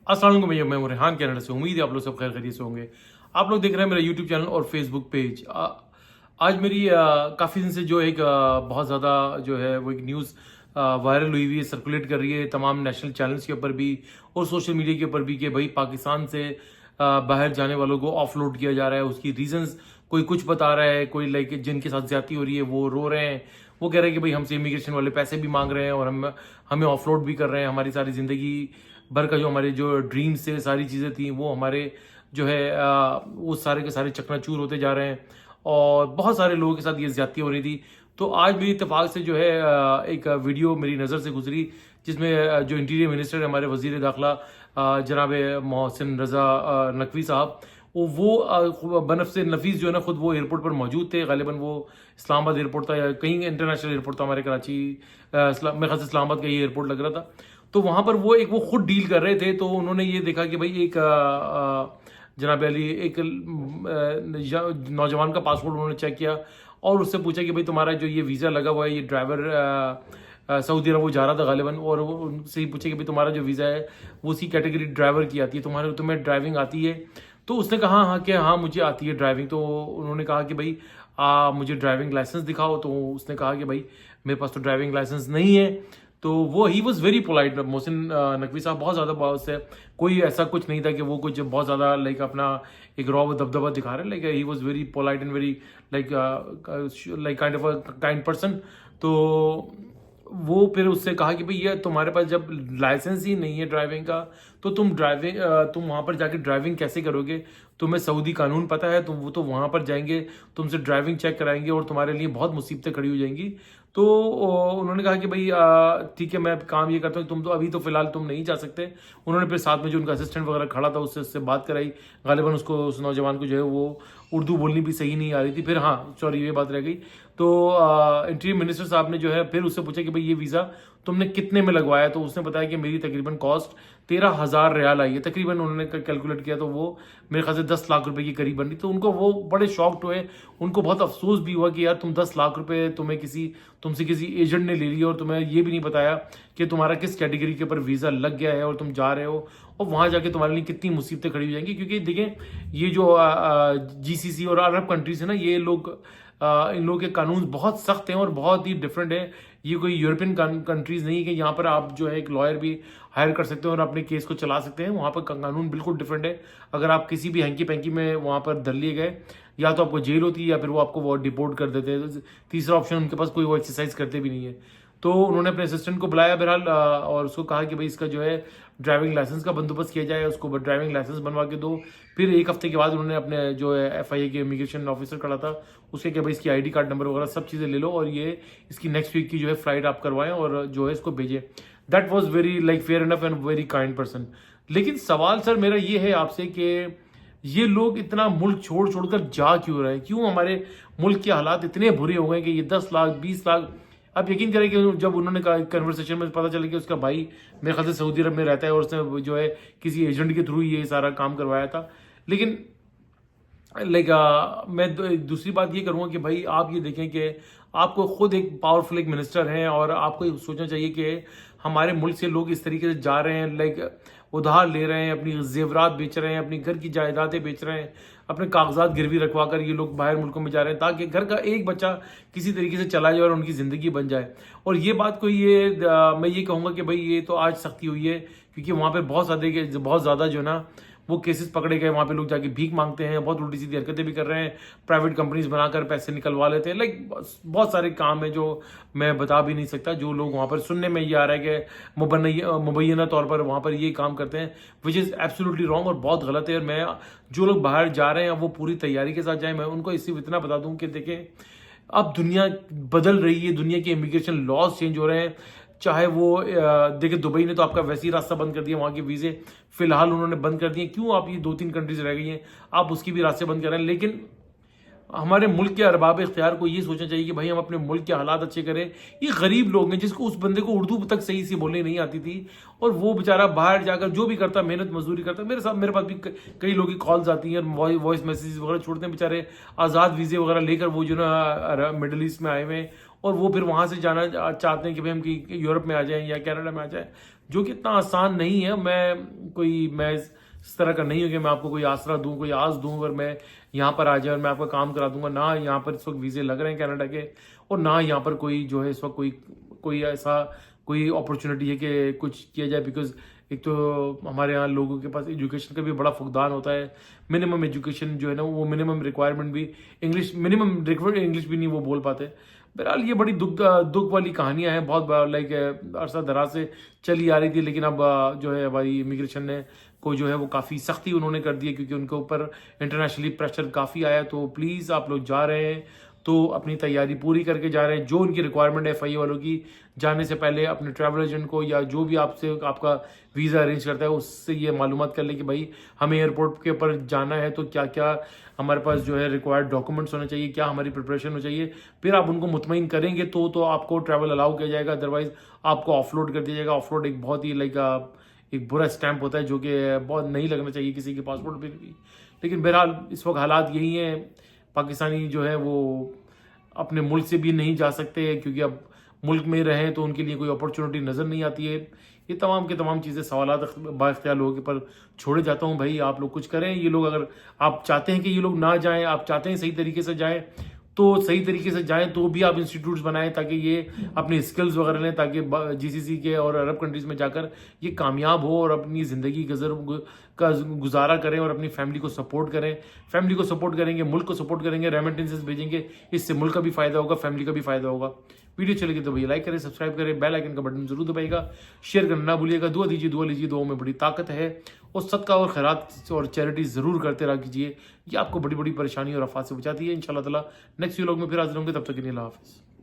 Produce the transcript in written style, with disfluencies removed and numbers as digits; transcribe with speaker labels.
Speaker 1: अस्सलाम वालेकुम भैया, मैं हूं रेहान कनाडा से। उम्मीद है आप लोग सब खैर खैरियत से होंगे। आप लोग देख रहे हैं मेरा यूट्यूब चैनल और फेसबुक पेज। आज मेरी काफ़ी दिन से जो एक बहुत ज़्यादा जो है वो एक न्यूज़ वायरल हुई हुई है, सर्कुलेट कर रही है तमाम नेशनल चैनल्स के ऊपर भी और सोशल मीडिया के ऊपर भी कि भाई पाकिस्तान से बाहर जाने वालों को ऑफलोड किया जा रहा है। उसकी रीजंस कोई कुछ बता रहा है, कोई लाइक जिनके साथ ज्यादती हो रही है वो रो रहे हैं, वो कह रहे हैं कि भाई हमसे इमिग्रेशन वाले पैसे भी मांग रहे हैं और हमें ऑफलोड भी कर रहे हैं। हमारी सारी ज़िंदगी भर का जो हमारे जो ड्रीम्स थे, सारी चीज़ें थी, वो हमारे जो है वो सारे के सारे चकनाचूर होते जा रहे हैं और बहुत सारे लोगों के साथ ये ज्यादती हो रही थी। तो आज मेरी इत्तेफाक से जो है एक वीडियो मेरी नज़र से गुजरी जिसमें जो इंटीरियर मिनिस्टर है हमारे वजीर दाखिला जनाब मोहसिन रज़ा नकवी साहब, वो बनफ से नफीस जो है ना खुद वो एयरपोर्ट पर मौजूद थे। गालिबन वो इस्लामाबाद एयरपोर्ट था या कहीं इंटरनेशनल एयरपोर्ट था हमारे कराची, मेरे ख्याल से इस्लामाबाद का ये एयरपोर्ट लग रहा था। तो वहाँ पर वो खुद डील कर रहे थे। तो उन्होंने ये देखा कि भाई एक जनाब अली एक नौजवान का पासपोर्ट उन्होंने चेक किया और उससे पूछा कि भाई तुम्हारा जो ये वीज़ा लगा हुआ है, ये ड्राइवर सऊदी अरब वो जा रहा था गालिबन, और वो उनसे ही पूछे कि भाई तुम्हारा जो वीज़ा है वो उसी कैटेगरी ड्राइवर की आती है, तुम्हें ड्राइविंग आती है? तो उसने कहा हाँ कि हाँ मुझे आती है ड्राइविंग। तो उन्होंने कहा कि भाई मुझे ड्राइविंग लाइसेंस दिखाओ। तो उसने कहा कि भाई मेरे पास तो ड्राइविंग लाइसेंस नहीं है। तो वो he was very polite. Mohsin Naqvi साहब बहुत ज़्यादा बहुत से, कोई ऐसा कुछ नहीं था कि वो कुछ बहुत ज़्यादा लाइक अपना एक रॉ दबदबा दिखा रहे, like he was very polite and very like like kind of a kind person. तो वो फिर उससे कहा कि भाई ये तुम्हारे पास जब लाइसेंस ही नहीं है ड्राइविंग का तो तुम वहाँ पर जाके ड्राइविंग कैसे करोगे? तुम्हें सऊदी कानून पता है? वो तो वहाँ पर जाएंगे, तुमसे ड्राइविंग चेक कराएंगे और तुम्हारे लिए बहुत मुसीबतें खड़ी हो जाएंगी। तो उन्होंने कहा कि भाई ठीक है मैं काम ये करता हूँ, तुम तो अभी तो फिलहाल तुम नहीं जा सकते। उन्होंने फिर साथ में जो उनका असिस्टेंट वगैरह खड़ा था उससे बात कराई। गालिबन उसको उस नौजवान को जो है वो उर्दू बोलनी भी सही नहीं आ रही थी। फिर हाँ सॉरी ये बात रह गई। तो इंटीरियर मिनिस्टर साहब ने जो है फिर उससे पूछा कि भाई ये वीज़ा तुमने कितने में लगवाया? तो उसने बताया कि मेरी तकरीबन कॉस्ट 13,000 रियाल आई है तकरीबन। उन्होंने कैलकुलेट किया तो वो मेरे ख्याल से 10 लाख रुपए की करीब बन रही। तो उनको वो बड़े शॉक्ड हुए, उनको बहुत अफसोस भी हुआ कि यार तुम 10 लाख रुपए तुमसे किसी एजेंट ने ले लिया और तुम्हें ये भी नहीं बताया कि तुम्हारा किस कैटेगरी के ऊपर वीज़ा लग गया है और तुम जा रहे हो और वहाँ जाके तुम्हारे लिए कितनी मुसीबतें खड़ी हो जाएंगी। क्योंकि देखें ये जो जीसीसी और अरब कंट्रीज है ना, ये लोग इन लोगों के कानून बहुत सख्त हैं और बहुत ही डिफरेंट है। ये कोई यूरोपियन कंट्रीज नहीं है कि यहाँ पर आप जो है एक लॉयर भी हायर कर सकते हैं और अपने केस को चला सकते हैं। वहाँ पर कानून बिल्कुल डिफरेंट है। अगर आप किसी भी हैंकी पैंकी में वहाँ पर धर लिए गए, या तो आपको जेल होती है या फिर वो आपको वो डिपोर्ट कर देते हैं। तो तीसरा ऑप्शन उनके पास कोई वो एक्सरसाइज करते भी नहीं है। तो उन्होंने अपने असिस्टेंट को बुलाया बहरहाल और उसको कहा कि भाई इसका जो है ड्राइविंग लाइसेंस का बंदोबस्त किया जाए, उसको ड्राइविंग लाइसेंस बनवा के दो। फिर एक हफ्ते के बाद उन्होंने अपने जो है FIA के इमिग्रेशन ऑफिसर खड़ा था उसके कि भाई इसकी ID कार्ड नंबर वगैरह सब चीज़ें ले लो और ये इसकी नेक्स्ट वीक की जो है फ्लाइट आप करवाएं और जो है इसको भेजें। That was very like fair enough and very kind person. लेकिन सवाल सर मेरा ये है आपसे कि ये लोग इतना मुल्क छोड़ छोड़कर जा क्यों रहे हैं? क्यों हमारे मुल्क के हालात इतने बुरे हो गए कि ये 10 लाख 20 लाख। आप यकीन करें कि जब उन्होंने कहा कन्वर्सेशन में पता चला कि उसका भाई मेरे ख्याल से सऊदी अरब में रहता है और उसने जो है किसी एजेंट के थ्रू ये सारा काम करवाया था। लेकिन लाइक मैं दूसरी बात ये करूँगा कि भाई आप ये देखें कि आपको खुद एक पावरफुल एक मिनिस्टर हैं और आपको ये सोचना चाहिए कि हमारे मुल्क से लोग इस तरीके से जा रहे हैं, लाइक उधार ले रहे हैं, अपनी जेवरात बेच रहे हैं, अपनी घर की जायदादें बेच रहे हैं, अपने कागजात गिरवी रखवा कर ये लोग बाहर मुल्कों में जा रहे हैं ताकि घर का एक बच्चा किसी तरीके से चला जाए और उनकी ज़िंदगी बन जाए। और ये बात कोई मैं ये कहूँगा कि भाई ये तो आज सख्ती हुई है क्योंकि वहाँ पे बहुत ज़्यादा जो ना वो केसेस पकड़े गए। वहाँ पे लोग जाके भीख मांगते हैं, बहुत उल्टी सीधी हरकतें भी कर रहे हैं, प्राइवेट कंपनीज बनाकर पैसे निकलवा लेते हैं। लाइक बहुत सारे काम है जो मैं बता भी नहीं सकता, जो लोग वहाँ पर सुनने में ये आ रहा है कि मुबैना तौर पर वहाँ पर ये काम करते हैं, विच इज़ एब्सोल्युटली रॉन्ग और बहुत गलत है। और मैं जो लोग बाहर जा रहे हैं वो पूरी तैयारी के साथ जाएँ। मैं उनको सिर्फ इतना बता दूँ कि देखें अब दुनिया बदल रही है, दुनिया के इमिग्रेशन लॉज चेंज हो रहे हैं। चाहे वो देखिए दुबई ने तो आपका वैसे ही रास्ता बंद कर दिया, वहाँ के वीज़े फिलहाल उन्होंने बंद कर दिए। क्यों आप ये 2-3 कंट्रीज रह गई हैं, आप उसकी भी रास्ते बंद कर रहे हैं। लेकिन हमारे मुल्क के अरबाब इख्तियार को ये सोचना चाहिए कि भाई हम अपने मुल्क के हालात अच्छे करें। ये गरीब लोग हैं जिसको उस बंदे को उर्दू तक सही से बोलनी नहीं आती थी और वो बेचारा बाहर जाकर जो भी करता, मेहनत मजदूरी करता। मेरे पास भी कई लोगों की कॉल्स आती हैं, वॉइस मैसेज वगैरह छोड़ते हैं बेचारे, आज़ाद वीज़े वगैरह लेकर वो जो ना मिडल ईस्ट में आए हुए हैं और वो फिर वहाँ से जाना चाहते हैं कि भाई हम कि यूरोप में आ जाएं या कनाडा में आ जाएं। जो कि इतना आसान नहीं है। मैं इस तरह का नहीं हूँ कि मैं आपको कोई आसरा दूं, कोई आस दूं अगर मैं यहाँ पर आ जाए और मैं आपका काम करा दूंगा। ना यहाँ पर इस वक्त वीज़े लग रहे हैं कनाडा के, और ना यहाँ पर कोई जो है इस वक्त कोई ऐसा कोई अपॉर्चुनिटी है कि कुछ किया जाए। बिकॉज एक तो हमारे यहाँ लोगों के पास एजुकेशन का भी बड़ा फुकदान होता है। मिनिमम एजुकेशन जो है ना, वो मिनिमम रिक्वायरमेंट भी इंग्लिश, मिनिमम रिक्वायर्ड इंग्लिश भी नहीं वो बोल पाते। बहरहाल ये बड़ी दुख वाली कहानियां हैं, बहुत लाइक अरसा दराज से चली आ रही थी। लेकिन अब जो है हमारी इमिग्रेशन ने को जो है वो काफ़ी सख्ती उन्होंने कर दी है, क्योंकि उनके ऊपर इंटरनेशनली प्रेशर काफ़ी आया। तो प्लीज़ आप लोग जा रहे हैं तो अपनी तैयारी पूरी करके जा रहे हैं। जो उनकी रिक्वायरमेंट है FIA वालों की, जाने से पहले अपने ट्रैवल एजेंट को या जो भी आपसे आपका वीज़ा अरेंज करता है उससे ये मालूमात कर ले कि भाई हमें एयरपोर्ट के ऊपर जाना है तो क्या क्या हमारे पास जो है रिक्वायर्ड डॉक्यूमेंट्स होने चाहिए, क्या हमारी प्रिपरेशन हो चाहिए। फिर आप उनको मुतमईन करेंगे तो आपको ट्रैवल अलाउ किया जाएगा, अदरवाइज आपको ऑफलोड कर दिया जाएगा। ऑफलोड एक बहुत ही लाइक एक बुरा स्टैंप होता है जो कि बहुत नहीं लगना चाहिए किसी के पासपोर्ट पर भी। लेकिन बहरहाल इस वक्त हालात यही हैं। पाकिस्तानी जो है वो अपने मुल्क से भी नहीं जा सकते, क्योंकि अब मुल्क में रहें तो उनके लिए कोई अपॉर्चुनिटी नज़र नहीं आती है। ये तमाम के तमाम चीज़ें सवालात बाख्तियार लोगों के पर छोड़े जाता हूँ। भाई आप लोग कुछ करें। ये लोग, अगर आप चाहते हैं कि ये लोग ना जाएं, आप चाहते हैं सही तरीके से जाएं, तो सही तरीके से जाएं तो भी आप इंस्टीट्यूट्स बनाएं ताकि ये अपनी स्किल्स वगैरह लें, ताकि GCC के और अरब कंट्रीज़ में जाकर ये कामयाब हो और अपनी ज़िंदगी का गुजारा करें और अपनी फैमिली को सपोर्ट करें। फैमिली को सपोर्ट करेंगे, मुल्क को सपोर्ट करेंगे, रेमिटेंसेस भेजेंगे, इससे मुल्क का भी फ़ायदा होगा, फैमिली का भी फ़ायदा होगा। वीडियो चलेगी तो भैया लाइक करें, सब्सक्राइब करें, बेल आइकन का बटन जरूर दबाइएगा, शेयर करना ना भूलिएगा। दुआ दीजिए, दुआ लीजिए, दुआ में बड़ी ताकत है। और सदका और खैरात और चैरिटी ज़रूर करते रहा कीजिए, ये आपको बड़ी बड़ी परेशानी और आफात से बचाती है। इंशाल्लाह ताला नेक्स्ट व्लॉग में फिर हाजिर होंगे, तब तक के लिए अल्लाह हाफ़िज़।